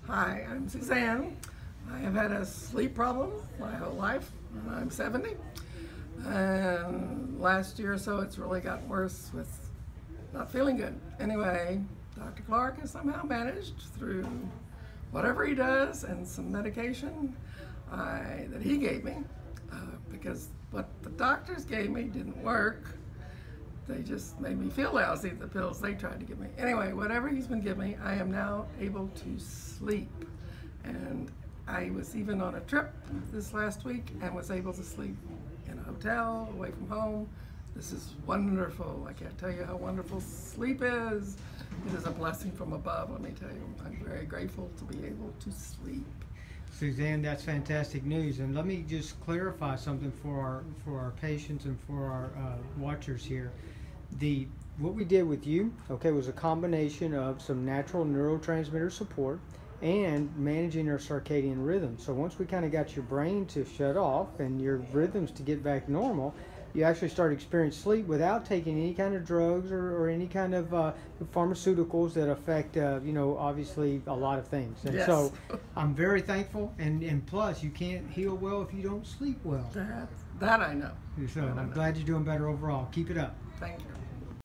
Hi, I'm Suzanne. I have had a sleep problem my whole life. I'm 70. And last year or so, it's really gotten worse with not feeling good. Anyway, Dr. Clark has somehow managed through whatever he does and some medication that he gave me, because what the doctors gave me didn't work. They just made me feel lousy, the pills they tried to give me. Anyway, whatever he's been giving me, I am now able to sleep. And I was even on a trip this last week and was able to sleep in a hotel away from home. This is wonderful. I can't tell you how wonderful sleep is. It is a blessing from above, let me tell you. I'm very grateful to be able to sleep. Suzanne, that's fantastic news. And let me just clarify something for our patients and for our watchers here. What we did with you, okay, was a combination of some natural neurotransmitter support and managing our circadian rhythm. So once we kind of got your brain to shut off and your rhythms to get back normal, you actually start experiencing sleep without taking any kind of drugs or any kind of pharmaceuticals that affect, obviously a lot of things. And yes. So I'm very thankful. And plus, you can't heal well if you don't sleep well. That I know. So I'm glad you're doing better overall. Keep it up. Thank you.